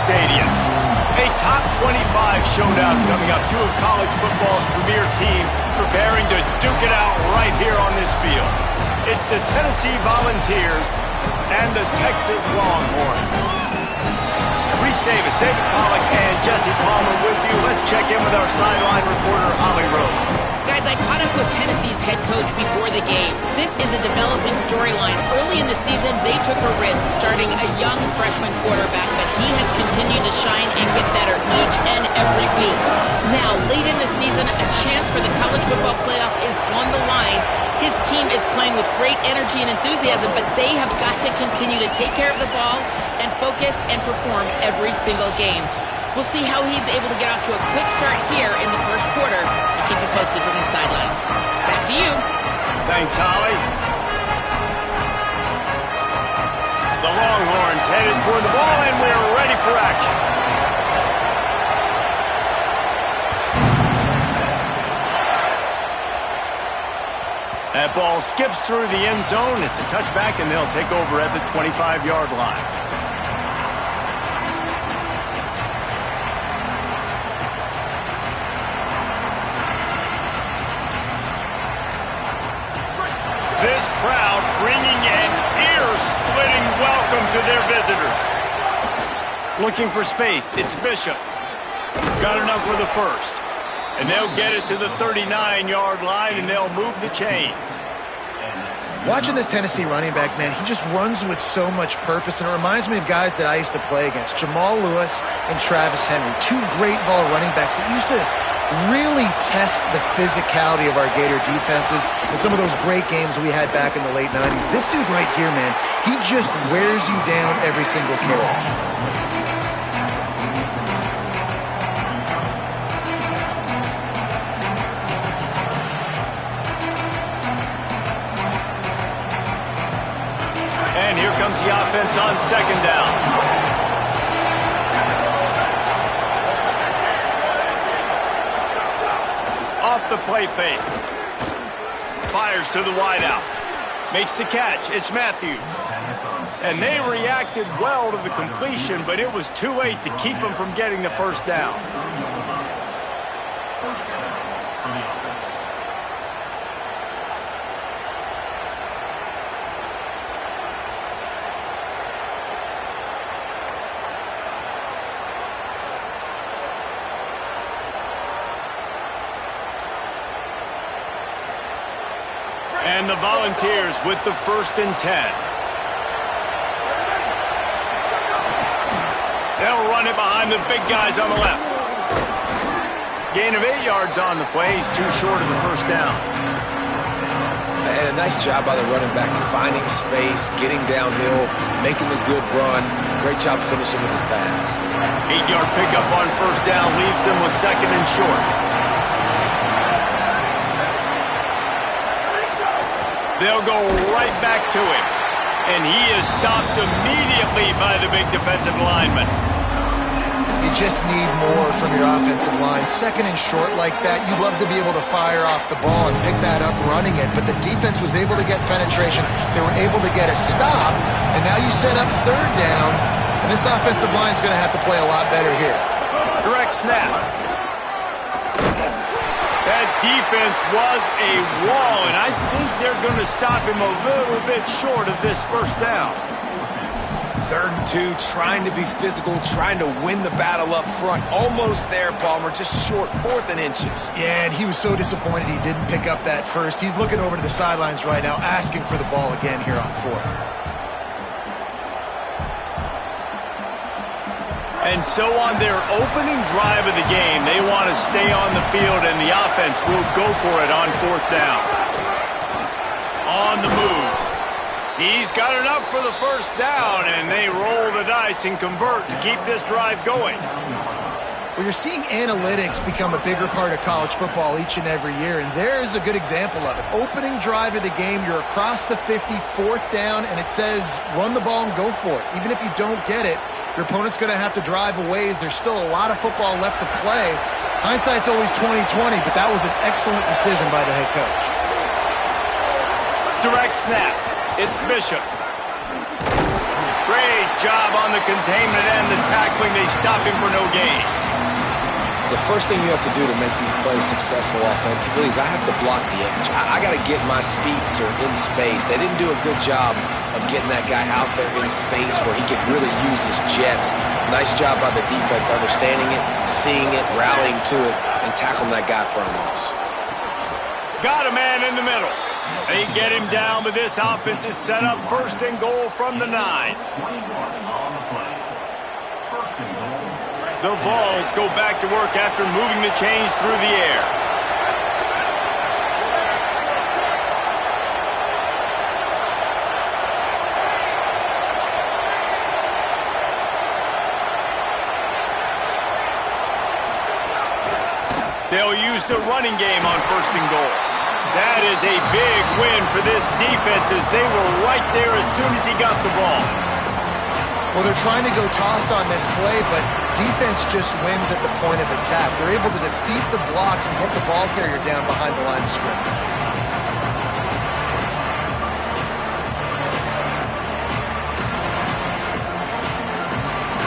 Stadium. A top 25 showdown coming up. Two of college football's premier teams preparing to duke it out right here on this field. It's the Tennessee Volunteers and the Texas Longhorns. Reese Davis, David Pollack, and Jesse Palmer with you. Let's check in with our sideline reporter, Holly Rowe. Guys, I caught up with Tennessee's head coach before the game. This is a developing storyline. Early in the season, they took a risk starting a young freshman quarterback, but he has continued to shine and get better each and every week. Now, late in the season, a chance for the college football playoff is on the line. His team is playing with great energy and enthusiasm, but they have got to continue to take care of the ball and focus and perform every single game. We'll see how he's able to get off to a quick start here in the first quarter. I'll keep you posted from the sidelines. Back to you. Thanks, Holly. The Longhorns headed toward the ball, and we're ready for action. That ball skips through the end zone. It's a touchback, and they'll take over at the 25-yard line. This crowd bringing an ear-splitting welcome to their visitors. Looking for space. It's Bishop. Got enough for the first. And they'll get it to the 39-yard line, and they'll move the chains. Watching this Tennessee running back, man, he just runs with so much purpose, and it reminds me of guys that I used to play against, Jamal Lewis and Travis Henry, two great ball running backs that used to really test the physicality of our Gator defenses in some of those great games we had back in the late 90s. This dude right here, man, he just wears you down every single carry. And here comes the offense on second down. Off the play fake. Fires to the wideout. Makes the catch. It's Matthews. And they reacted well to the completion, but it was too late to keep them from getting the first down. And the Volunteers with the 1st and 10. They'll run it behind the big guys on the left. Gain of 8 yards on the play. He's too short of the first down. And a nice job by the running back, finding space, getting downhill, making the good run. Great job finishing with his pads. 8-yard pickup on first down leaves them with 2nd and short. They'll go right back to him. And he is stopped immediately by the big defensive lineman. You just need more from your offensive line. 2nd and short like that, you'd love to be able to fire off the ball and pick that up running it. But the defense was able to get penetration. They were able to get a stop. And now you set up 3rd down. And this offensive line is going to have to play a lot better here. Direct snap. That defense was a wall, and I think they're going to stop him a little bit short of this first down. 3rd and 2, trying to be physical, trying to win the battle up front. Almost there, Palmer, just short, 4th and inches. Yeah, and he was so disappointed he didn't pick up that first. He's looking over to the sidelines right now, asking for the ball again here on 4th. And so on their opening drive of the game, they want to stay on the field, and the offense will go for it on 4th down. On the move. He's got enough for the first down, and they roll the dice and convert to keep this drive going. Well, you're seeing analytics become a bigger part of college football each and every year, and there is a good example of it. Opening drive of the game, you're across the 50, 4th down, and it says run the ball and go for it. Even if you don't get it, your opponent's going to have to drive a ways. There's still a lot of football left to play. Hindsight's always 20/20, but that was an excellent decision by the head coach. Direct snap. It's Bishop. Great job on the containment and the tackle hoping they stop him for no gain. The first thing you have to do to make these plays successful offensively is I have to block the edge. I got to get my speedster in space. They didn't do a good job of getting that guy out there in space where he could really use his jets. Nice job by the defense understanding it, seeing it, rallying to it, and tackling that guy for a loss. Got a man in the middle. They get him down, but this offense is set up first and goal from the 9. The Vols go back to work after moving the chains through the air. They'll use the running game on first and goal. That is a big win for this defense as they were right there as soon as he got the ball. Well, they're trying to go toss on this play, but defense just wins at the point of attack. They're able to defeat the blocks and get the ball carrier down behind the line of scrimmage.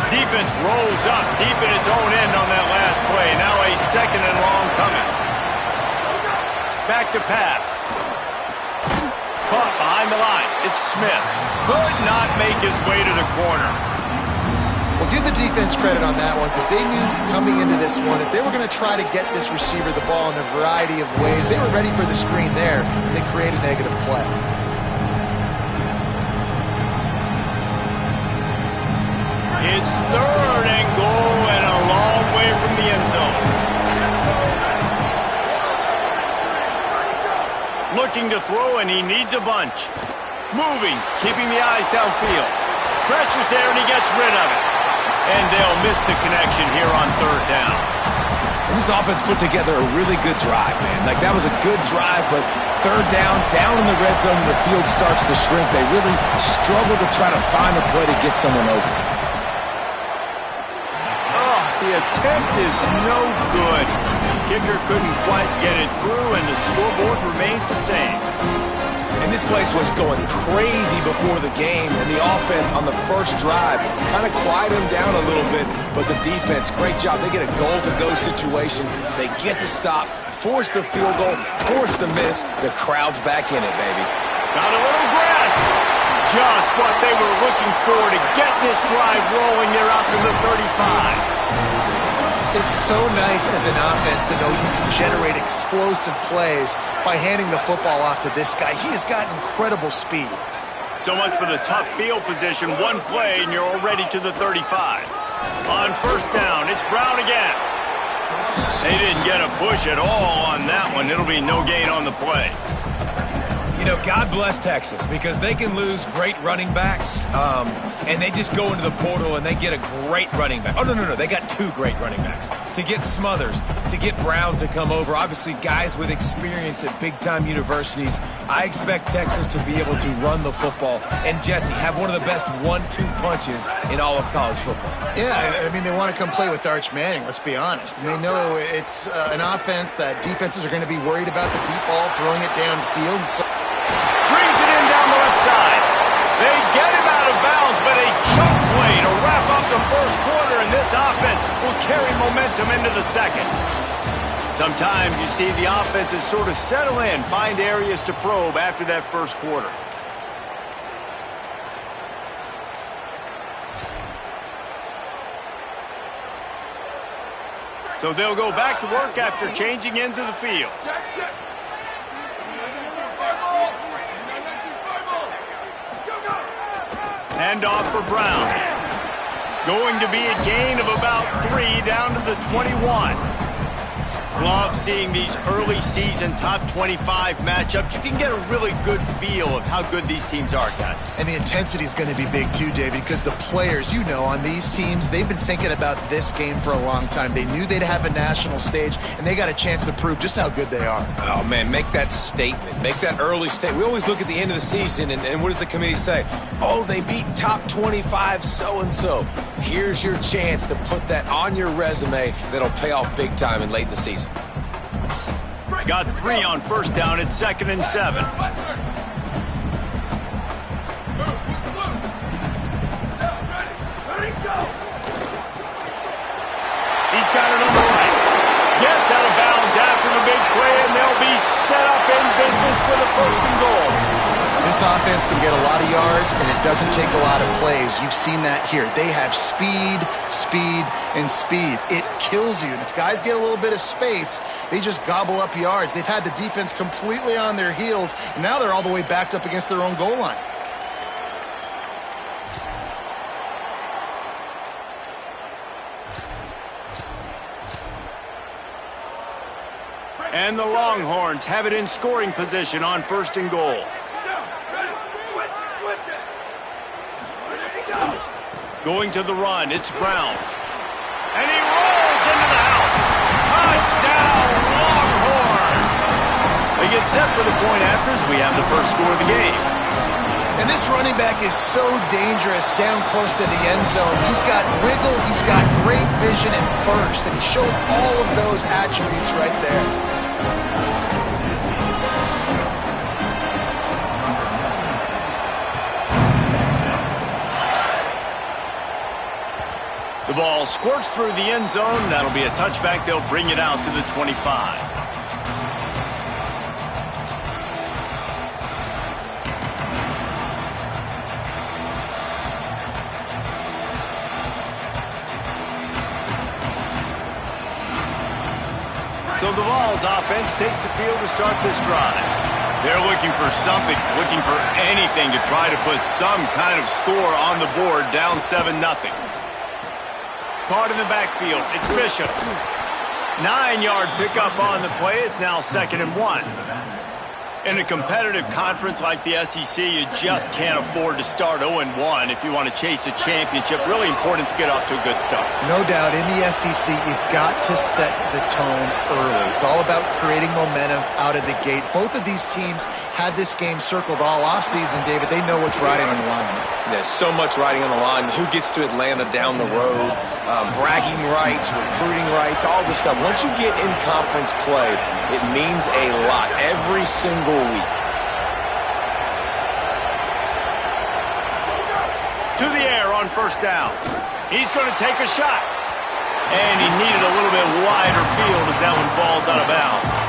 Defense rolls up deep in its own end on that last play. Now a second and long coming. Back to pass. Caught behind the line. It's Smith. Could not make his way to the corner. Well, give the defense credit on that one because they knew coming into this one that they were going to try to get this receiver the ball in a variety of ways. They were ready for the screen there, and they create a negative play. It's third and goal and a long way from the end zone. Looking to throw, and he needs a bunch. Moving, keeping the eyes downfield. Pressure's there, and he gets rid of it. And they'll miss the connection here on third down. And this offense put together a really good drive, man. Like, that was a good drive, but third down in the red zone, and the field starts to shrink. They really struggle to try to find a play to get someone open. Oh, the attempt is no good. Kicker couldn't quite get it through, and the scoreboard remains the same. And this place was going crazy before the game, and the offense on the first drive kind of quieted them down a little bit, but the defense, great job. They get a goal-to-go situation. They get the stop, force the field goal, force the miss. The crowd's back in it, baby. Got a little grass. Just what they were looking for to get this drive rolling. They're out to the 35. It's so nice as an offense to know you can generate explosive plays by handing the football off to this guy. He has got incredible speed. So much for the tough field position. One play, and you're already to the 35. On first down, it's Brown again. They didn't get a push at all on that one. It'll be no gain on the play. You know, God bless Texas because they can lose great running backs, and they just go into the portal and they get a great running back. Oh, no. They got two great running backs. To get Smothers, to get Brown to come over, obviously guys with experience at big-time universities. I expect Texas to be able to run the football and, Jesse, have one of the best 1-2 punches in all of college football. Yeah, I mean, they want to come play with Arch Manning, let's be honest. And they know it's an offense that defenses are going to be worried about the deep ball, throwing it downfield. So brings it in down the left side. They get him out of bounds, but a choke play to wrap up the first quarter, and this offense will carry momentum into the second. Sometimes you see the offenses sort of settle in, find areas to probe after that first quarter. So they'll go back to work after changing into the field. Handoff for Brown. Going to be a gain of about 3 down to the 21. Love seeing these early season top 25 matchups. You can get a really good feel of how good these teams are, guys. And the intensity is going to be big too, David, because the players, you know, on these teams, they've been thinking about this game for a long time. They knew they'd have a national stage, and they got a chance to prove just how good they are. Oh, man, make that statement. Make that early statement. We always look at the end of the season, and what does the committee say? Oh, they beat top 25 so-and-so. Here's your chance to put that on your resume that'll pay off big time in late in the season. Got 3 on first down at 2nd and 7. Gets out of bounds after the big play, and they'll be set up in business with a 1st and goal. This offense can get a lot of yards, and it doesn't take a lot of plays. You've seen that here. They have speed, speed, and speed. It kills you. And if guys get a little bit of space, they just gobble up yards. They've had the defense completely on their heels, and now they're all the way backed up against their own goal line. And the Longhorns have it in scoring position on 1st and goal. Going to the run, it's Brown. And he rolls into the house. Touchdown, Longhorn! They get set for the point after as we have the first score of the game. And this running back is so dangerous down close to the end zone. He's got wiggle, he's got great vision and burst, and he showed all of those attributes right there. The ball squirts through the end zone. That'll be a touchback. They'll bring it out to the 25. So the Vols offense takes the field to start this drive. They're looking for something, looking for anything to try to put some kind of score on the board, down 7-0. Caught in the backfield, it's Bishop. 9-yard pickup on the play. It's now 2nd and 1. In a competitive conference like the SEC, you just can't afford to start 0-1 if you want to chase a championship. Really important to get off to a good start. No doubt, in the SEC, you've got to set the tone early. It's all about creating momentum out of the gate. Both of these teams had this game circled all offseason, David. They know what's riding on the line. There's so much riding on the line. Who gets to Atlanta down the road? Bragging rights, recruiting rights, all this stuff. Once you get in conference play, it means a lot every single week. To the air on 1st down. He's going to take a shot. And he needed a little bit wider field as that one falls out of bounds.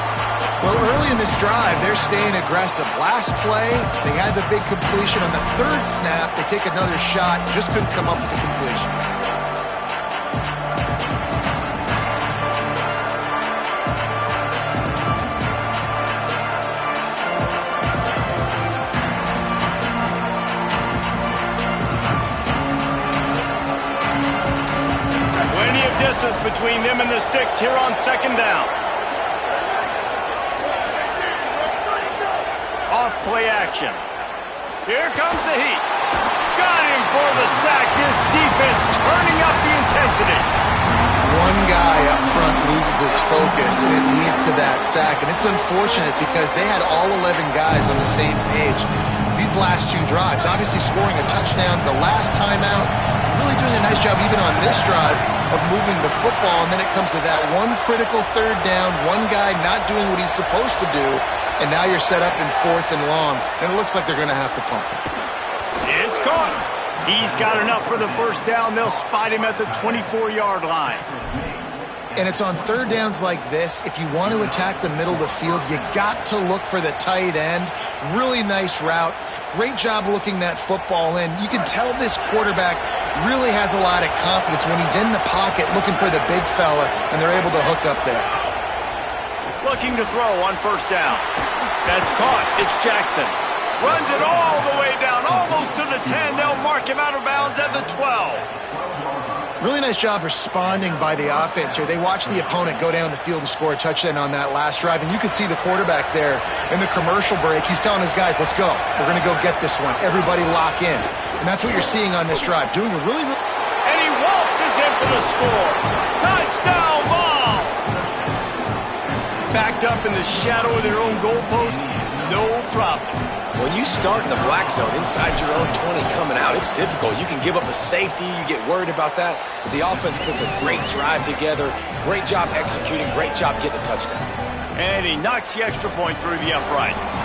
Well, early in this drive, they're staying aggressive. Last play, they had the big completion. On the 3rd snap, they take another shot, just couldn't come up with the completion. Plenty of distance between them and the sticks here on 2nd down. Off-play action. Here comes the heat. Got him for the sack. This defense turning up the intensity. One guy up front loses his focus, and it leads to that sack. And it's unfortunate because they had all 11 guys on the same page. These last 2 drives, obviously scoring a touchdown, the last timeout, really doing a nice job even on this drive of moving the football. And then it comes to that one critical 3rd down, one guy not doing what he's supposed to do, and now you're set up in 4th and long, and it looks like they're going to have to pump it. It's caught. He's got enough for the 1st down. They'll spot him at the 24-yard line. And it's on 3rd downs like this. If you want to attack the middle of the field, you got to look for the tight end. Really nice route. Great job looking that football in. You can tell this quarterback really has a lot of confidence when he's in the pocket looking for the big fella, and they're able to hook up there. Looking to throw on 1st down. That's caught. It's Jackson. Runs it all the way down, almost to the 10. They'll mark him out of bounds at the 12. Really nice job responding by the offense here. They watched the opponent go down the field and score a touchdown on that last drive, and you could see the quarterback there in the commercial break. He's telling his guys, let's go. We're going to go get this one. Everybody lock in. And that's what you're seeing on this drive. Doing a really... And he waltzes in for the score. Touchdown, Vols! Backed up in the shadow of their own goalpost, no problem. When you start in the black zone inside your own 20 coming out, it's difficult. You can give up a safety. You get worried about that. But the offense puts a great drive together. Great job executing. Great job getting a touchdown. And he knocks the extra point through the uprights.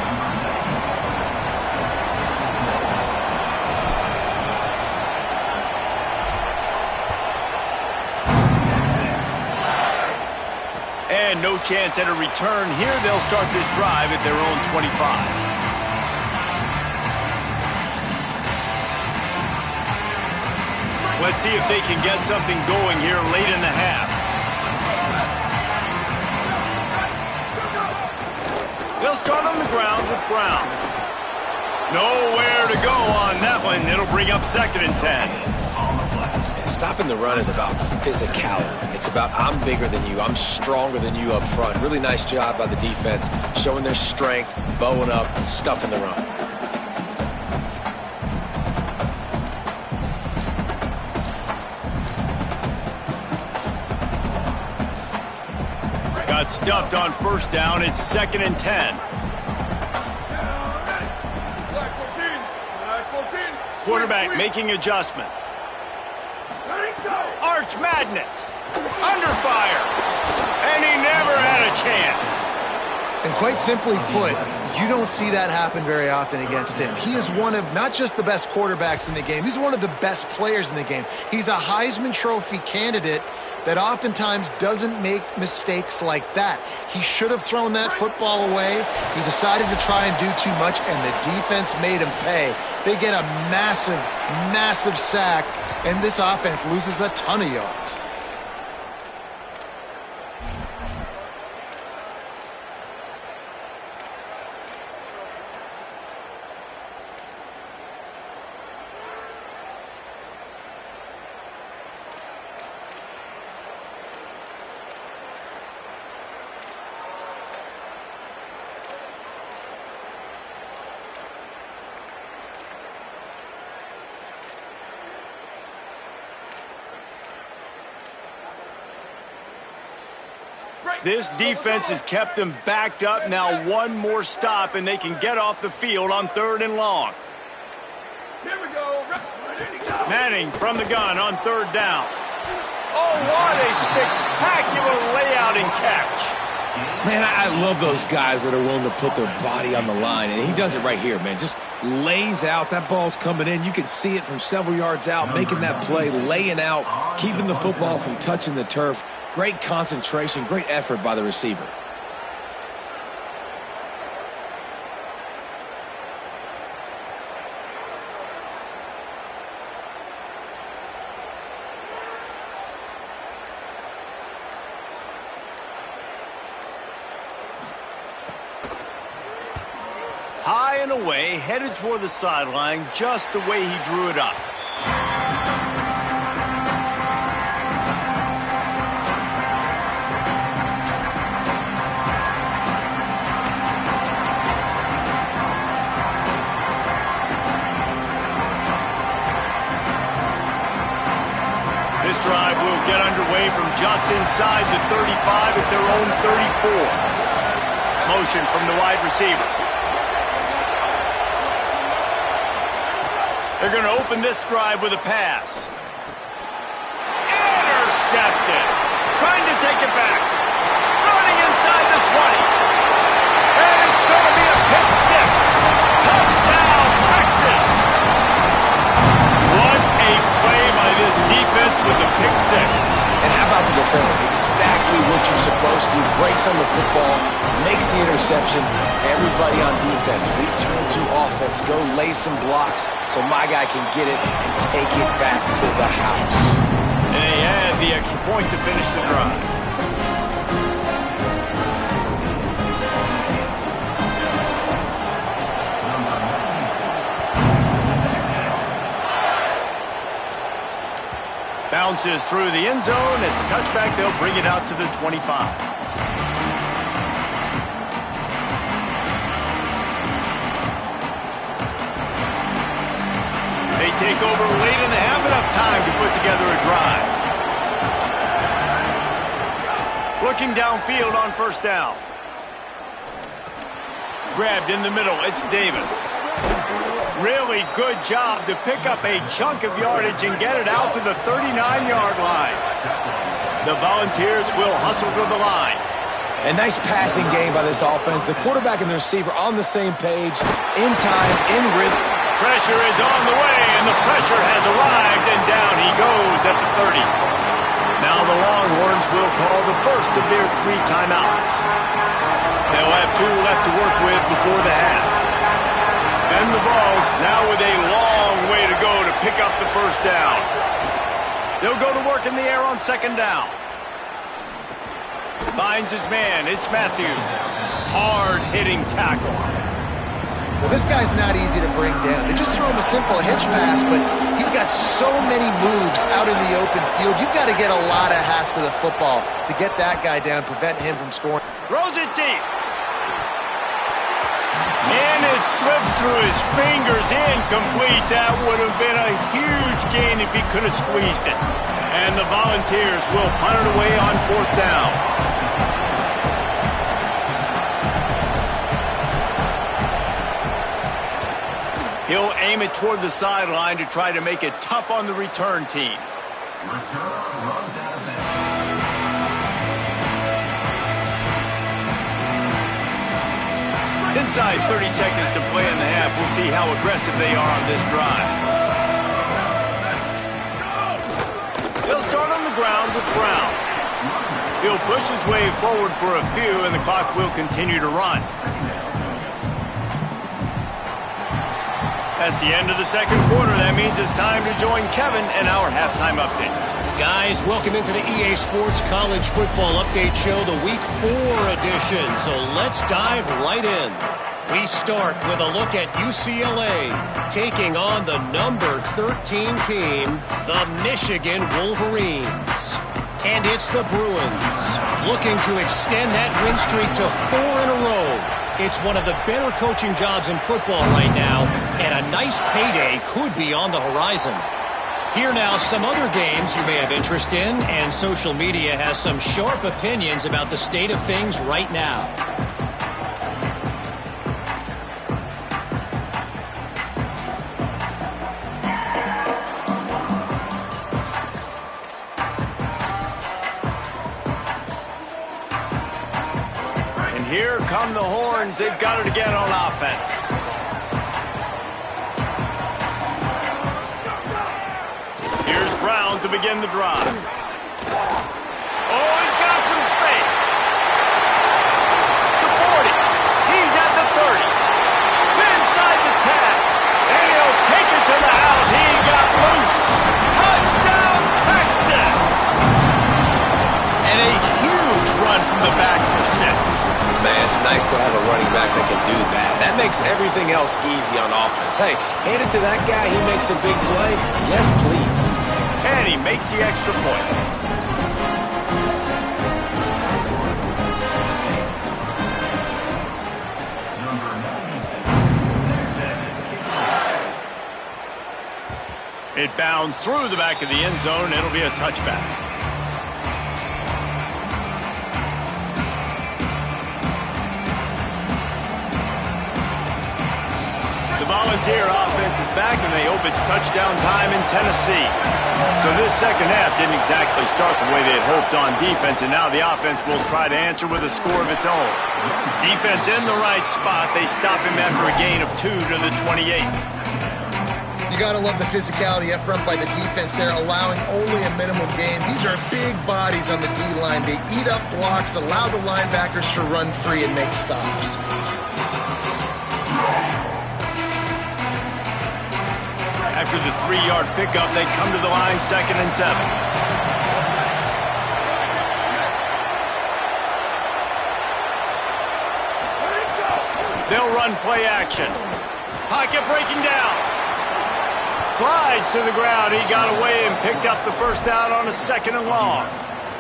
stand no chance at a return here. They'll start this drive at their own 25. Let's see if they can get something going here late in the half. They'll start on the ground with Brown. Nowhere to go on that one. It'll bring up 2nd and 10. Stopping the run is about physicality. It's about I'm bigger than you. I'm stronger than you up front. Really nice job by the defense, showing their strength, bowing up, stuffing the run. Got stuffed on 1st down. It's 2nd and 10. Quarterback making adjustments. Arch Madness. Under fire. And he never had a chance. And quite simply put, you don't see that happen very often against him. He is one of not just the best quarterbacks in the game, he's one of the best players in the game. He's a Heisman Trophy candidate that oftentimes doesn't make mistakes like that. He should have thrown that football away. He decided to try and do too much, and the defense made him pay. They get a massive, massive sack, and this offense loses a ton of yards. This defense has kept them backed up. Now one more stop, and they can get off the field on 3rd and long. Here we go. Manning from the gun on 3rd down. Oh, what a spectacular layout and catch. Man, I love those guys that are willing to put their body on the line, and he does it right here, man. Just lays out. That ball's coming in. You can see it from several yards out, making that play, laying out, keeping the football from touching the turf. Great concentration, great effort by the receiver. High and away, headed toward the sideline, just the way he drew it up. This drive will get underway from just inside the 35 at their own 34. Motion from the wide receiver. They're going to open this drive with a pass. Intercepted. Trying to take it back. Running inside the 20. And it's going to be a pick six. Touchdown, Texas. What a play by this defense with a pick six. And how about the defender? Exactly what you're supposed to do. Breaks on the football, makes the interception. Everybody on defense, return to offense. Go lay some blocks so my guy can get it and take it back to the house. And they add the extra point to finish the drive. Bounces through the end zone. It's a touchback. They'll bring it out to the 25. They take over late in the half, enough time to put together a drive. Looking downfield on 1st down. Grabbed in the middle. It's Davis. Really good job to pick up a chunk of yardage and get it out to the 39-yard line. The Volunteers will hustle to the line. A nice passing game by this offense. The quarterback and the receiver on the same page, in time, in rhythm. Pressure is on the way, and the pressure has arrived, and down he goes at the 30. Now the Longhorns will call the first of their 3 timeouts. They'll have 2 left to work with before the half. And the Vols now with a long way to go to pick up the first down. They'll go to work in the air on 2nd down. Finds his man. It's Matthews. Hard-hitting tackle. Well, this guy's not easy to bring down. They just throw him a simple hitch pass, but he's got so many moves out in the open field. You've got to get a lot of hats to the football to get that guy down, prevent him from scoring. Throws it deep. And it slips through his fingers, incomplete. That would have been a huge gain if he could have squeezed it. And the Volunteers will punt it away on 4th down. He'll aim it toward the sideline to try to make it tough on the return team. Inside 30 seconds to play in the half. We'll see how aggressive they are on this drive. They'll start on the ground with Brown. He'll push his way forward for a few, and the clock will continue to run. That's the end of the 2nd quarter. That means it's time to join Kevin in our halftime update. Guys, welcome into the EA Sports College Football Update Show, the Week 4 edition. So let's dive right in. We start with a look at UCLA taking on the number 13 team, the Michigan Wolverines. And it's the Bruins looking to extend that win streak to 4 in a row. It's one of the better coaching jobs in football right now, and a nice payday could be on the horizon. Here now, some other games you may have interest in, and social media has some sharp opinions about the state of things right now. Here come the Horns. They've got it again on offense. Here's Brown to begin the drive. Oh, he's got some space. The 40. He's at the 30. Inside the 10. And he'll take it to the house. He got loose. Touchdown, Texas. And a huge run from the back for 6. Man, it's nice to have a running back that can do that. That makes everything else easy on offense. Hey, hand it to that guy. He makes a big play. Yes, please. And he makes the extra point. It bounds through the back of the end zone. It'll be a touchback. Volunteer offense is back, and they hope it's touchdown time in Tennessee. So this 2nd half didn't exactly start the way they had hoped on defense, and now the offense will try to answer with a score of its own. Defense in the right spot. They stop him after a gain of 2 to the 28. You got to love the physicality up front by the defense there, allowing only a minimum gain. These are big bodies on the D-line. They eat up blocks, allow the linebackers to run free and make stops. After the 3-yard pickup, they come to the line 2nd and 7. They'll run play action. Pocket breaking down. Slides to the ground. He got away and picked up the first down on a 2nd and long.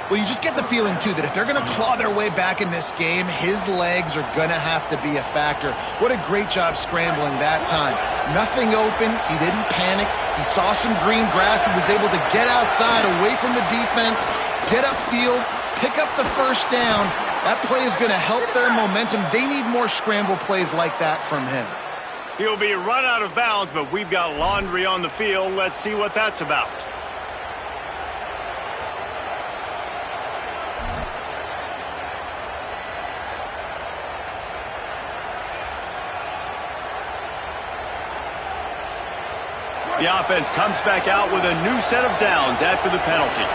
Well, you just get the feeling, too, that if they're going to claw their way back in this game, his legs are going to have to be a factor. What a great job scrambling that time. Nothing open. He didn't panic. He saw some green grass. He was able to get outside, away from the defense, get upfield, pick up the first down. That play is going to help their momentum. They need more scramble plays like that from him. He'll be run out of bounds, but we've got laundry on the field. Let's see what that's about. The offense comes back out with a new set of downs after the penalty.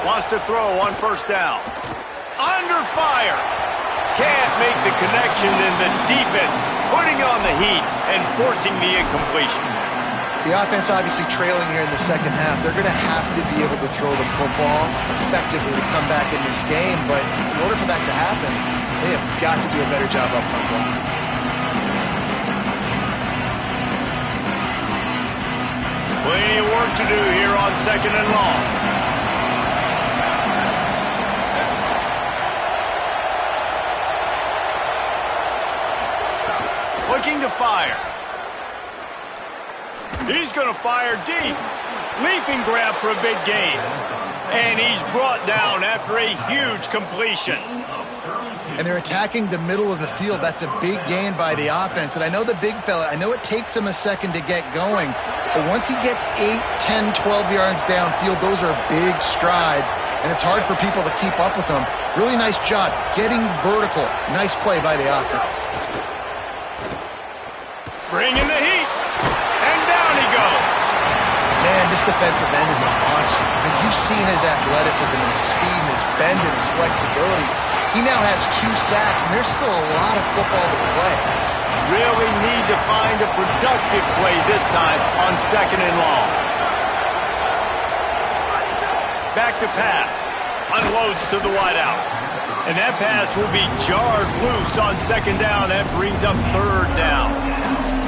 Wants to throw on first down. Under fire. Can't make the connection, and the defense putting on the heat and forcing the incompletion. The offense obviously trailing here in the second half. They're going to have to be able to throw the football effectively to come back in this game, but in order for that to happen, they have got to do a better job up front blocking. Plenty of work to do here on second and long. Looking to fire. He's going to fire deep. Leaping grab for a big gain. And he's brought down after a huge completion. And they're attacking the middle of the field. That's a big gain by the offense. And I know the big fella, I know it takes him a second to get going. But once he gets 8, 10, 12 yards downfield, those are big strides. And it's hard for people to keep up with them. Really nice job getting vertical. Nice play by the offense. Bringing the heat. And down he goes. Man, this defensive end is a monster. I mean, you've seen his athleticism and his speed and his bend and his flexibility. He now has 2 sacks, and there's still a lot of football to play. Really need to find a productive play this time on second and long. Back to pass. Unloads to the wideout. And that pass will be jarred loose on second down. That brings up third down.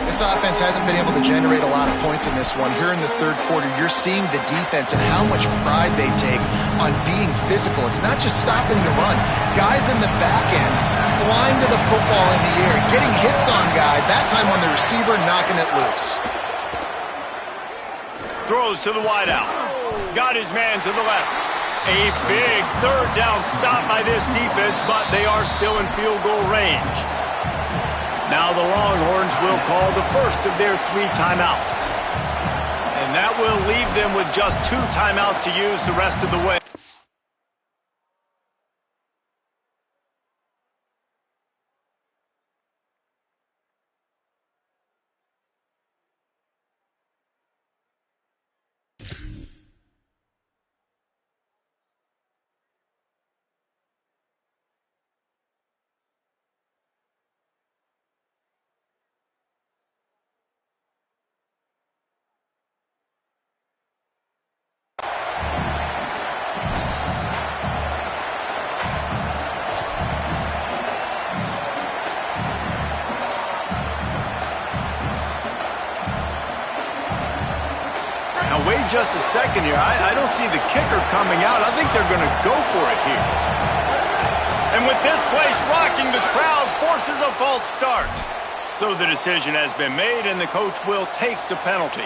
This offense hasn't been able to generate a lot of points in this one. Here in the third quarter, you're seeing the defense and how much pride they take on being physical. It's not just stopping the run. Guys in the back end flying to the football in the air, getting hits on guys, that time on the receiver, knocking it loose. Throws to the wideout. Got his man to the left. A big third down stop by this defense, but they are still in field goal range. Now the Longhorns will call the first of their 3 timeouts. And that will leave them with just 2 timeouts to use the rest of the way. Wait just a second here. I don't see the kicker coming out. I think they're going to go for it here. And with this place rocking, the crowd forces a false start. So the decision has been made, and the coach will take the penalty.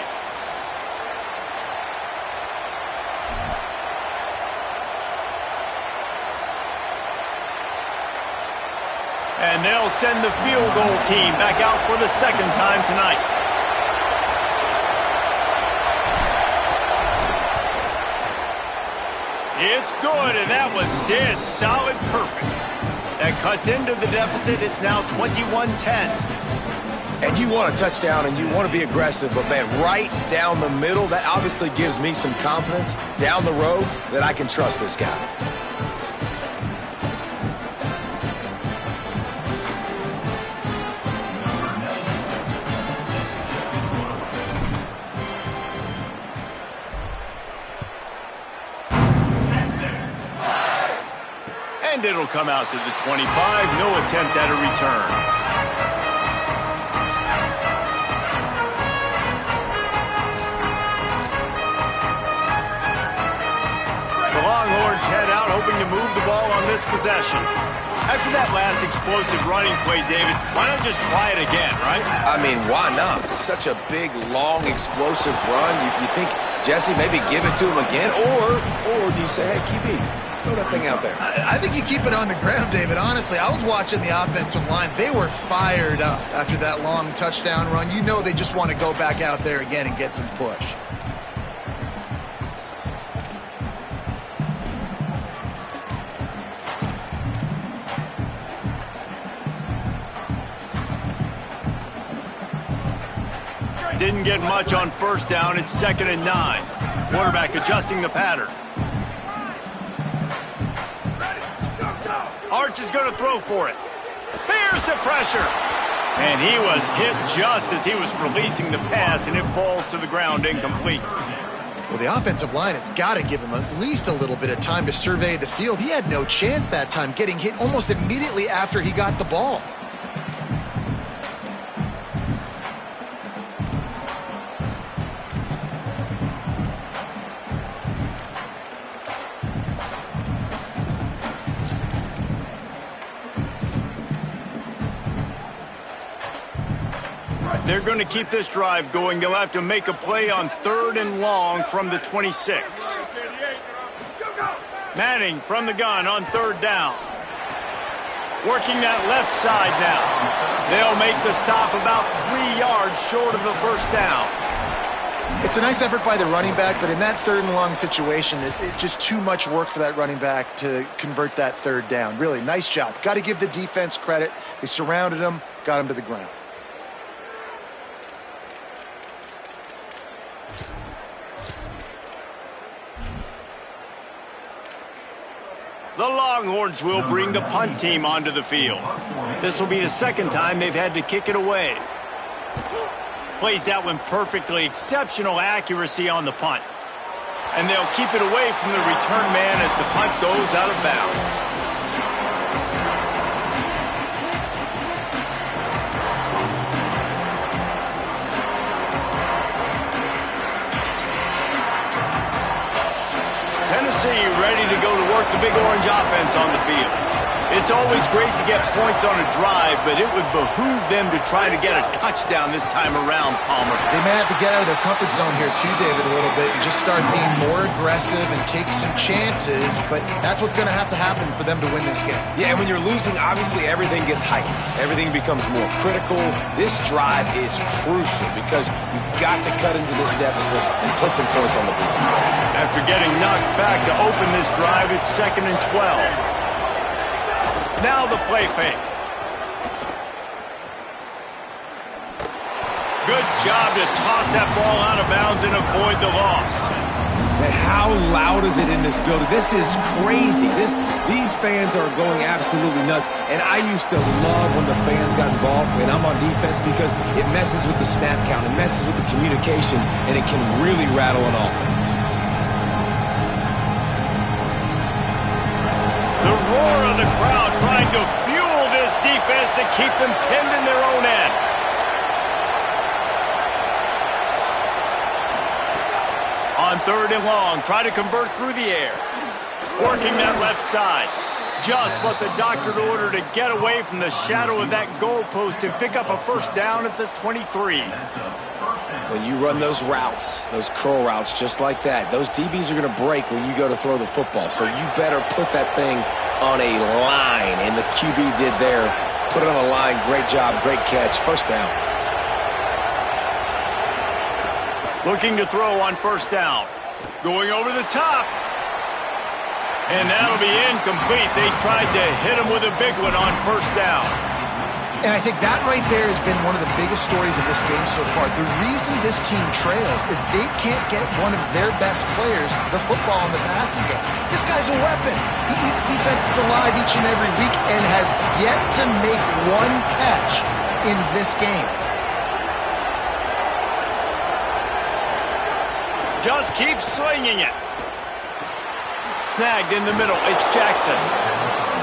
And they'll send the field goal team back out for the second time tonight. It's good, and that was dead solid perfect. That cuts into the deficit. It's now 21-10. And you want a touchdown, and you want to be aggressive, but, man, right down the middle, that obviously gives me some confidence down the road that I can trust this guy. And it'll come out to the 25. No attempt at a return. The Longhorns head out, hoping to move the ball on this possession. After that last explosive running play, David, why not just try it again, right? I mean, why not? Such a big, long, explosive run. You think, Jesse, maybe give it to him again? Or do you say, hey, QB, throw that thing out there? I think you keep it on the ground, David. Honestly, I was watching the offensive line. They were fired up after that long touchdown run. You know they just want to go back out there again and get some push. Didn't get much on first down. It's 2nd and 9. Quarterback adjusting the pattern. Arch is going to throw for it. Here's the pressure. And he was hit just as he was releasing the pass, and it falls to the ground incomplete. Well, the offensive line has got to give him at least a little bit of time to survey the field. He had no chance that time, getting hit almost immediately after he got the ball. They're going to keep this drive going. They'll have to make a play on 3rd and long from the 26. Manning from the gun on 3rd down. Working that left side now. They'll make the stop about 3 yards short of the first down. It's a nice effort by the running back, but in that 3rd and long situation, it's just too much work for that running back to convert that 3rd down. Really, nice job. Got to give the defense credit. They surrounded him, got him to the ground. The Longhorns will bring the punt team onto the field. This will be the 2nd time they've had to kick it away. Plays that one perfectly, exceptional accuracy on the punt. And they'll keep it away from the return man as the punt goes out of bounds. Tennessee ready to go to work the Big Orange offense on the field. It's always great to get points on a drive, but it would behoove them to try to get a touchdown this time around, Palmer. They may have to get out of their comfort zone here too, David, a little bit, and just start being more aggressive and take some chances, but that's what's going to happen for them to win this game. Yeah, and when you're losing, obviously everything gets heightened. Everything becomes more critical. This drive is crucial because you've got to cut into this deficit and put some points on the board. After getting knocked back to open this drive, it's 2nd and 12. Now the play fake. Good job to toss that ball out of bounds and avoid the loss. Man, how loud is it in this building? This is crazy. These fans are going absolutely nuts. And I used to love when the fans got involved when I'm on defense because it messes with the snap count. It messes with the communication, and it can really rattle an offense. The roar of the crowd trying to fuel this defense to keep them pinned in their own end. On 3rd and long, try to convert through the air. Working that left side. Just what the doctor ordered to get away from the shadow of that goalpost and pick up a first down at the 23. When you run those routes, those curl routes just like that, those DBs are going to break when you go to throw the football. So you better put that thing on a line, and the QB did there. Put it on a line. Great job, great catch. First down. Looking to throw on first down. Going over the top. And that'll be incomplete. They tried to hit him with a big one on first down. And I think that right there has been one of the biggest stories of this game so far. The reason this team trails is they can't get one of their best players the football in the passing game. This guy's a weapon. He eats defenses alive each and every week and has yet to make one catch in this game. Just keep slinging it. Snagged in the middle. It's Jackson.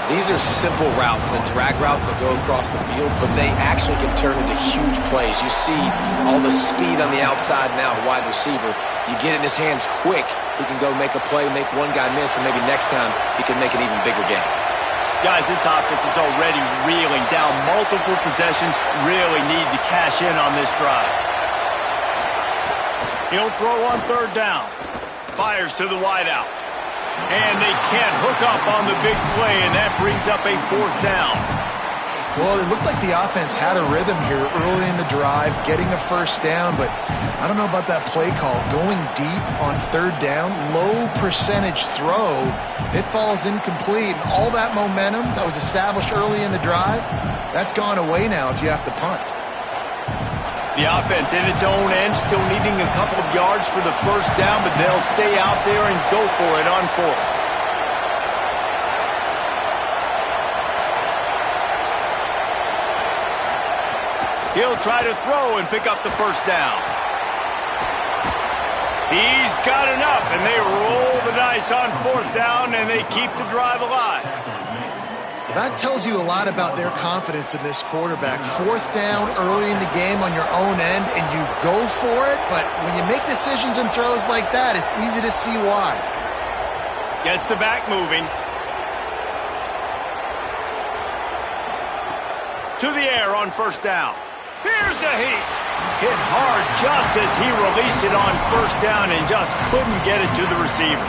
These are simple routes, the drag routes that go across the field, but they actually can turn into huge plays. You see all the speed on the outside now, wide receiver. You get in his hands quick, he can go make a play, make one guy miss, and maybe next time he can make an even bigger game. Guys, this offense is already reeling down multiple possessions. Really need to cash in on this drive. He'll throw on 3rd down. Fires to the wideout. And they can't hook up on the big play, and that brings up a 4th down. Well, it looked like the offense had a rhythm here early in the drive, getting a first down, but I don't know about that play call. Going deep on 3rd down, low percentage throw, it falls incomplete. And all that momentum that was established early in the drive, that's gone away now if you have to punt. The offense in its own end, still needing a couple of yards for the first down, but they'll stay out there and go for it on 4th. He'll try to throw and pick up the first down. He's got enough, and they roll the dice on fourth down, and they keep the drive alive. That tells you a lot about their confidence in this quarterback. Fourth down early in the game on your own end, and you go for it, but when you make decisions and throws like that, it's easy to see why. Gets the back moving. To the air on first down. Here's a heat. Hit hard just as he released it on first down and just couldn't get it to the receiver.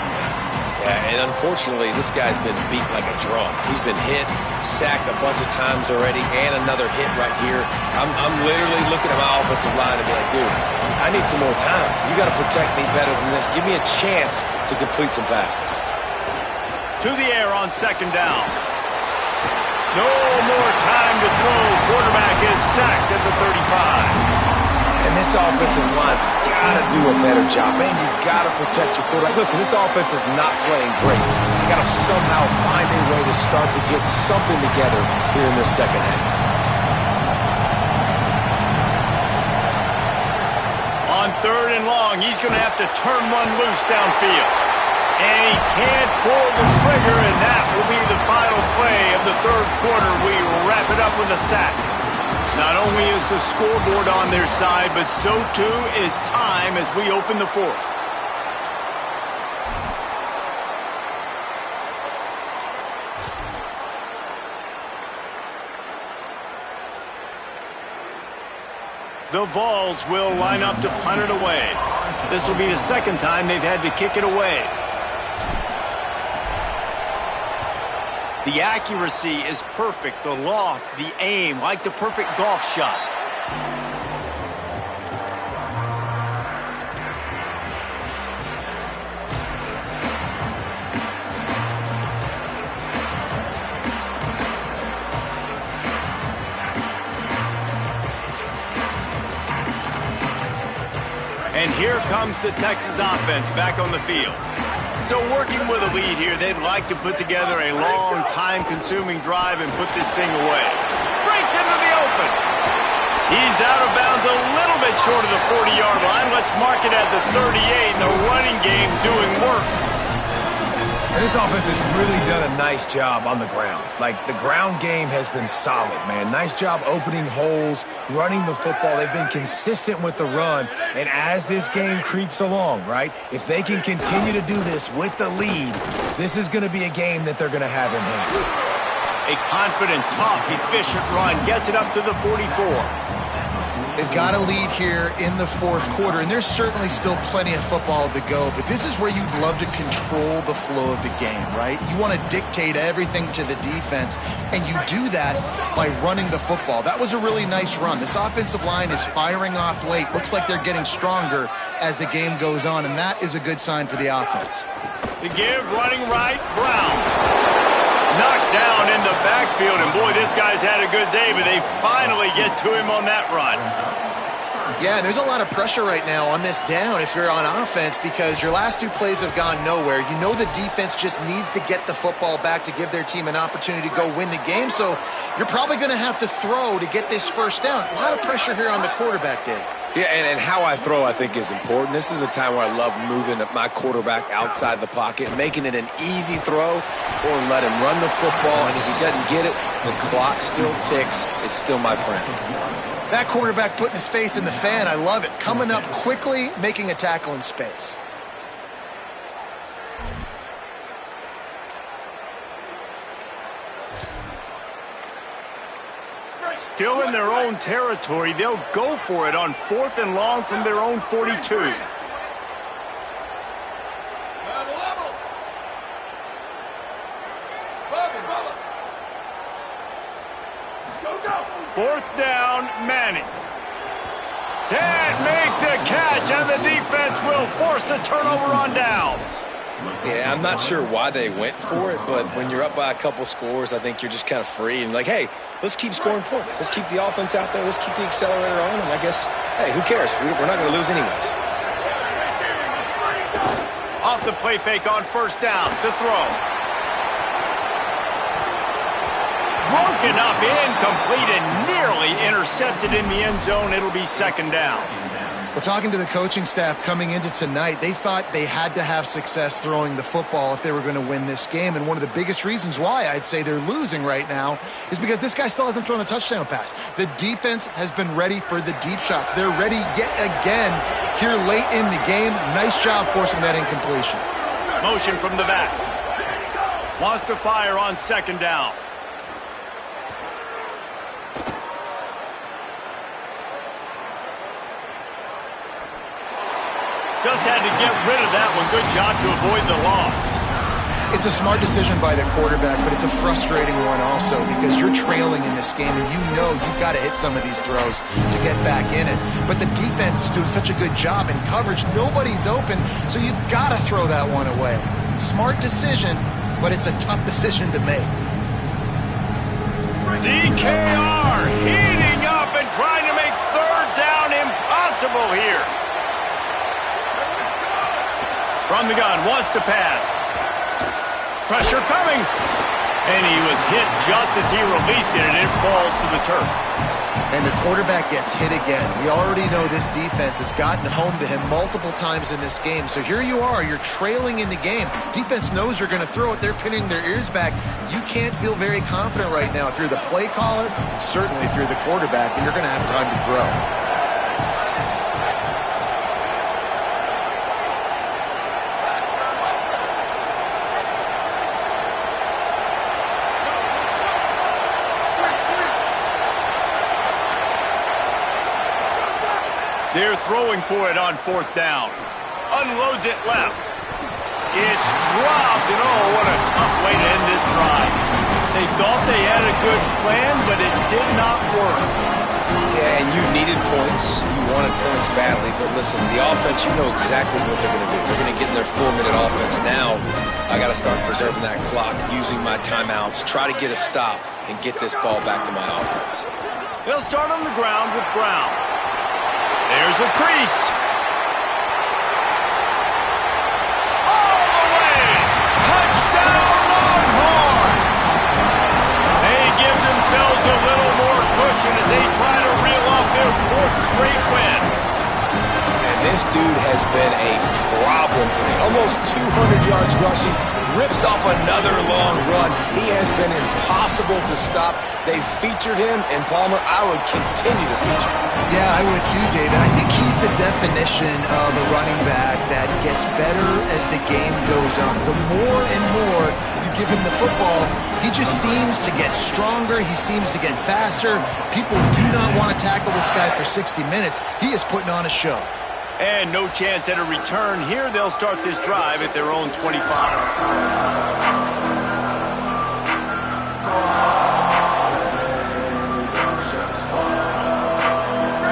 Yeah, and unfortunately, this guy's been beat like a drum. He's been hit, sacked a bunch of times already, and another hit right here. I'm literally looking at my offensive line and be like, dude, I need some more time. You got to protect me better than this. Give me a chance to complete some passes. To the air on second down. No more time to throw. Quarterback is sacked at the 35. And this offensive line's got to do a better job. Man, you got to protect your quarterback. Listen, this offense is not playing great. You got to somehow find a way to start to get something together here in this second half. On third and long, he's going to have to turn one loose downfield. And he can't pull the trigger, and that will be the final play of the third quarter. We wrap it up with a sack. Not only is the scoreboard on their side, but so too is time as we open the fourth. The Vols will line up to punt it away. This will be the second time they've had to kick it away. The accuracy is perfect, the loft, the aim, like the perfect golf shot. And here comes the Texas offense back on the field. So working with a lead here, they'd like to put together a long, time-consuming drive and put this thing away. Breaks into the open. He's out of bounds a little bit short of the 40-yard line. Let's mark it at the 38, and the running game doing work. And this offense has really done a nice job on the ground. Like, the ground game has been solid, man. Nice job opening holes, running the football. They've been consistent with the run. And as this game creeps along, right, if they can continue to do this with the lead, this is going to be a game that they're going to have in hand. A confident, tough, efficient run gets it up to the 44. They've got a lead here in the fourth quarter, and there's certainly still plenty of football to go, but this is where you'd love to control the flow of the game, right? You want to dictate everything to the defense, and you do that by running the football. That was a really nice run. This offensive line is firing off late. Looks like they're getting stronger as the game goes on, and that is a good sign for the offense. The give, running right, Brown. Knocked down in the backfield, and boy, this guy's had a good day, but they finally get to him on that run. Yeah, and there's a lot of pressure right now on this down if you're on offense because your last two plays have gone nowhere. You know the defense just needs to get the football back to give their team an opportunity to go win the game, so you're probably going to have to throw to get this first down. A lot of pressure here on the quarterback, Dave. Yeah, and how I throw, I think, is important. This is a time where I love moving my quarterback outside the pocket, making it an easy throw, or let him run the football, and if he doesn't get it, the clock still ticks. It's still my friend. That quarterback putting his face in the fan, I love it. Coming up quickly, making a tackle in space. Still in their own territory, they'll go for it on fourth and long from their own 42. Fourth down, Manning. Can't make the catch, and the defense will force the turnover on downs. Yeah, I'm not sure why they went for it, but when you're up by a couple scores, I think you're just kind of free and like, hey, let's keep scoring points. Let's keep the offense out there. Let's keep the accelerator on, and I guess, hey, who cares? We're not going to lose anyways. Off the play fake on first down to throw. Broke Broken up, incomplete, and nearly intercepted in the end zone. It'll be second down. Well, talking to the coaching staff coming into tonight, they thought they had to have success throwing the football if they were going to win this game. And one of the biggest reasons why I'd say they're losing right now is because this guy still hasn't thrown a touchdown pass. The defense has been ready for the deep shots. They're ready yet again here late in the game. Nice job forcing that incompletion. Motion from the back. Wants to fire on second down. Just had to get rid of that one. Good job to avoid the loss. It's a smart decision by the quarterback, but it's a frustrating one also because you're trailing in this game and you know you've got to hit some of these throws to get back in it. But the defense is doing such a good job in coverage. Nobody's open, so you've got to throw that one away. Smart decision, but it's a tough decision to make. DKR heating up and trying to make third down impossible here. From the gun, wants to pass. Pressure coming. And he was hit just as he released it, and it falls to the turf. And the quarterback gets hit again. We already know this defense has gotten home to him multiple times in this game. So here you are, you're trailing in the game. Defense knows you're going to throw it. They're pinning their ears back. You can't feel very confident right now. If you're the play caller, certainly if you're the quarterback, then you're going to have time to throw. They're throwing for it on fourth down. Unloads it left. It's dropped, and oh, what a tough way to end this drive. They thought they had a good plan, but it did not work. Yeah, and you needed points. You wanted points badly, but listen, the offense, you know exactly what they're going to do. They're going to get in their 4-minute offense. Now, I got to start preserving that clock, using my timeouts, try to get a stop, and get this ball back to my offense. They'll start on the ground with Brown. There's a crease. All the way. Touchdown, Longhorns. They give themselves a little more cushion as they try to reel off their fourth straight win. And this dude has been a problem today. Almost 200 yards rushing. Rips off another long run. He has been impossible to stop. They've featured him, and Palmer, I would continue to feature him. Yeah, I would too, David. I think he's the definition of a running back that gets better as the game goes on. The more and more you give him the football, he just seems to get stronger. He seems to get faster. People do not want to tackle this guy for 60 minutes. He is putting on a show. And no chance at a return here. They'll start this drive at their own 25.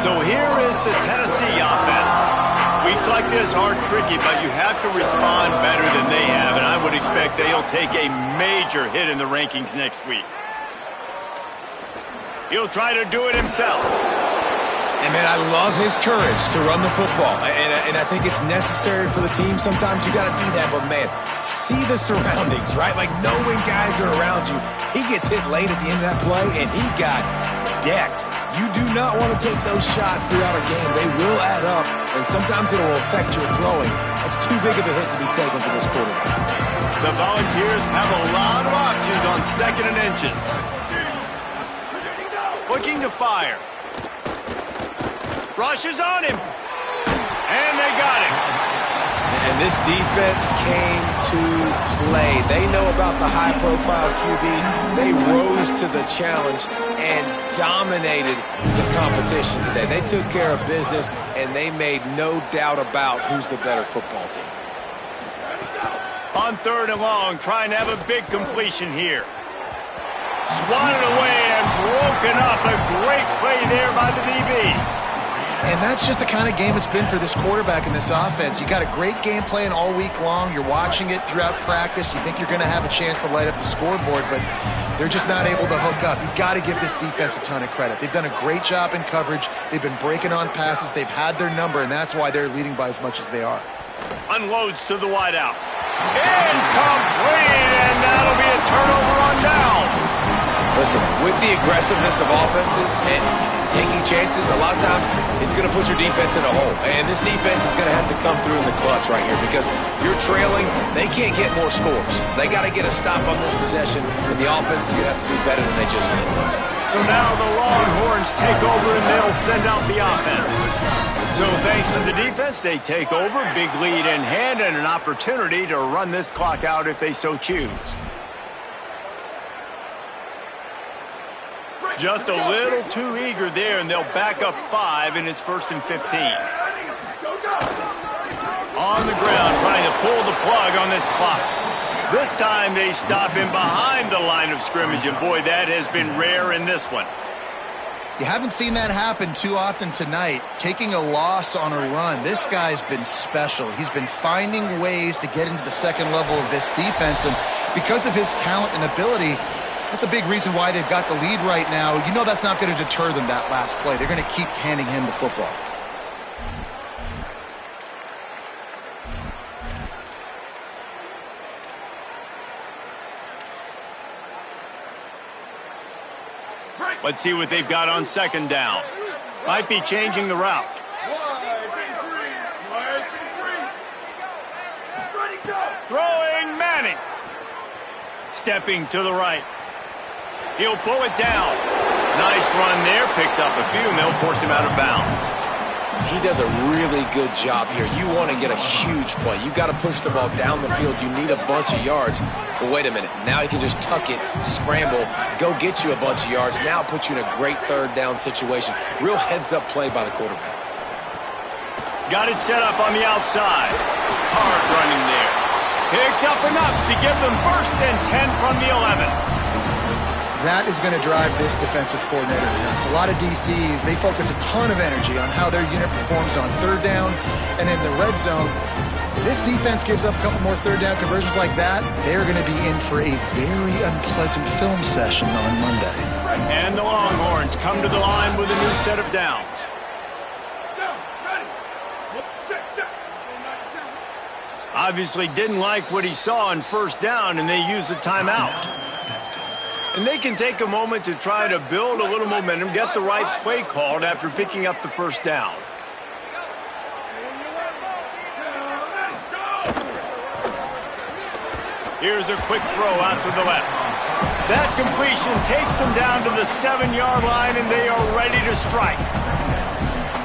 So here is the Tennessee offense. Weeks like this are tricky, but you have to respond better than they have, and I would expect they'll take a major hit in the rankings next week. He'll try to do it himself. And, man, I love his courage to run the football. And I think it's necessary for the team. Sometimes you got to do that. But, man, see the surroundings, right? Like, knowing guys are around you. He gets hit late at the end of that play, and he got decked. You do not want to take those shots throughout a game. They will add up, and sometimes it will affect your throwing. That's too big of a hit to be taken for this quarterback. The Volunteers have a lot of options on second and inches. Looking to fire. Rushes on him. And they got him. And this defense came to play. They know about the high-profile QB. They rose to the challenge and dominated the competition today. They took care of business, and they made no doubt about who's the better football team. On third and long, trying to have a big completion here. Swatted away and broken up. A great play there by the DB. And that's just the kind of game it's been for this quarterback in this offense. You got a great game plan all week long. You're watching it throughout practice. You think you're going to have a chance to light up the scoreboard, but they're just not able to hook up. You've got to give this defense a ton of credit. They've done a great job in coverage. They've been breaking on passes. They've had their number, and that's why they're leading by as much as they are. Unloads to the wideout. Incomplete, and that'll be a turnover on downs. Listen, with the aggressiveness of offenses and taking chances, a lot of times it's going to put your defense in a hole. And this defense is going to have to come through in the clutch right here because you're trailing. They can't get more scores. They got to get a stop on this possession, and the offense is going to have to do better than they just did. So now the Longhorns take over, and they'll send out the offense. So thanks to the defense, they take over, big lead in hand, and an opportunity to run this clock out if they so choose. Just a little too eager there, and they'll back up 5, and it's 1st and 15. On the ground, trying to pull the plug on this clock. This time they stop him behind the line of scrimmage, and boy, that has been rare in this one. You haven't seen that happen too often tonight, taking a loss on a run. This guy's been special. He's been finding ways to get into the second level of this defense, and because of his talent and ability, that's a big reason why they've got the lead right now. You know that's not going to deter them, that last play. They're going to keep handing him the football. Let's see what they've got on 2nd down. Might be changing the route. Throwing Manning. Stepping to the right. He'll pull it down. Nice run there. Picks up a few, and they'll force him out of bounds. He does a really good job here. You want to get a huge play. You got to push the ball down the field. You need a bunch of yards. But wait a minute. Now he can just tuck it, scramble, go get you a bunch of yards. Now put you in a great 3rd down situation. Real heads-up play by the quarterback. Got it set up on the outside. Hard running there. Picks up enough to give them 1st and 10 from the 11. That is going to drive this defensive coordinator nuts. A lot of DCs, they focus a ton of energy on how their unit performs on 3rd down and in the red zone. This defense gives up a couple more 3rd down conversions like that. They're going to be in for a very unpleasant film session on Monday. And the Longhorns come to the line with a new set of downs. Obviously didn't like what he saw on 1st down, and they use a timeout. And they can take a moment to try to build a little momentum, get the right play called after picking up the 1st down. Here's a quick throw out to the left. That completion takes them down to the 7-yard line, and they are ready to strike.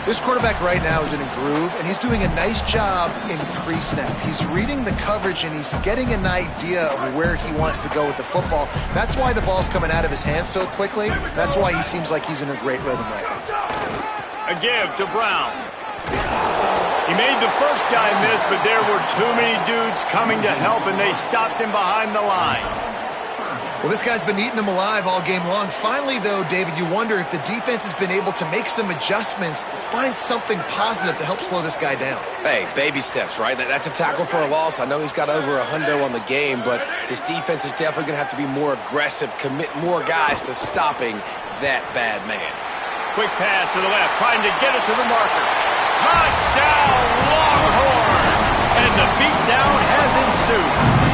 This quarterback right now is in a groove, and he's doing a nice job in pre-snap. He's reading the coverage, and he's getting an idea of where he wants to go with the football. That's why the ball's coming out of his hands so quickly. That's why he seems like he's in a great rhythm right now. A give to Brown. He made the first guy miss, but there were too many dudes coming to help, and they stopped him behind the line. Well, this guy's been eating them alive all game long. Finally, though, David, you wonder if the defense has been able to make some adjustments, find something positive to help slow this guy down. Hey, baby steps, right? That's a tackle for a loss. I know he's got over a hundo on the game, but his defense is definitely going to have to be more aggressive, commit more guys to stopping that bad man. Quick pass to the left, trying to get it to the marker. Touchdown, Longhorn! And the beatdown has ensued.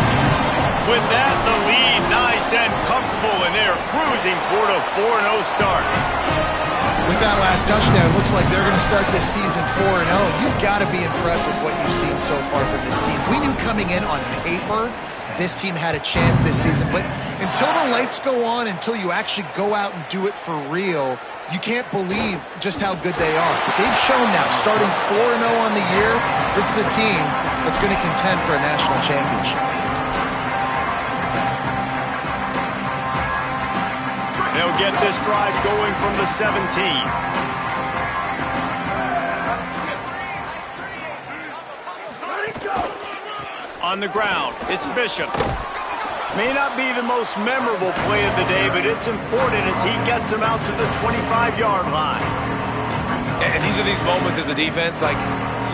With that, the lead nice and comfortable, and they're cruising toward a 4-0 start. With that last touchdown, it looks like they're going to start this season 4-0. You've got to be impressed with what you've seen so far from this team. We knew coming in on paper this team had a chance this season, but until the lights go on, until you actually go out and do it for real, you can't believe just how good they are. But they've shown now, starting 4-0 on the year, this is a team that's going to contend for a national championship. They'll get this drive going from the 17. On the ground, it's Bishop. May not be the most memorable play of the day, but it's important as he gets them out to the 25-yard line. And these are these moments as a defense, like,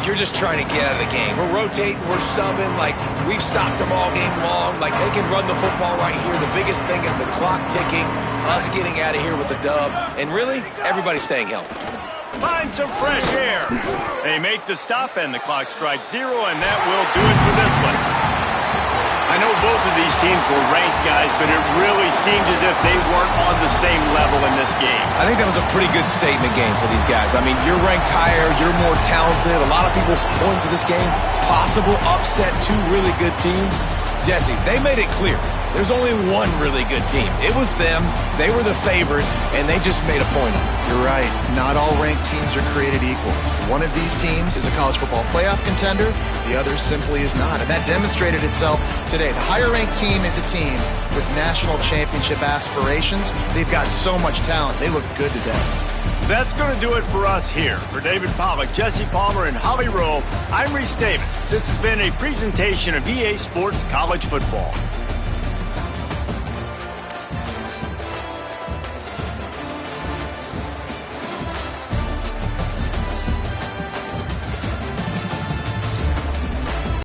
you're just trying to get out of the game. We're rotating, we're subbing, like, we've stopped them all game long. Like, they can run the football right here. The biggest thing is the clock ticking, us getting out of here with the dub, and really, everybody staying healthy. Find some fresh air. They make the stop, and the clock strikes 0, and that will do it for this one. I know both both of these teams were ranked, guys, but it really seemed as if they weren't on the same level in this game. I think that was a pretty good statement game for these guys. I mean, you're ranked higher, you're more talented. A lot of people point to this game, possible upset, two really good teams. Jesse, they made it clear. There's only one really good team. It was them. They were the favorite, and they just made a point of it. You're right. Not all ranked teams are created equal. One of these teams is a college football playoff contender. The other simply is not. And that demonstrated itself today. The higher-ranked team is a team with national championship aspirations. They've got so much talent. They look good today. That's going to do it for us here. For David Pollack, Jesse Palmer, and Holly Rowe, I'm Reese Davis. This has been a presentation of EA Sports College Football.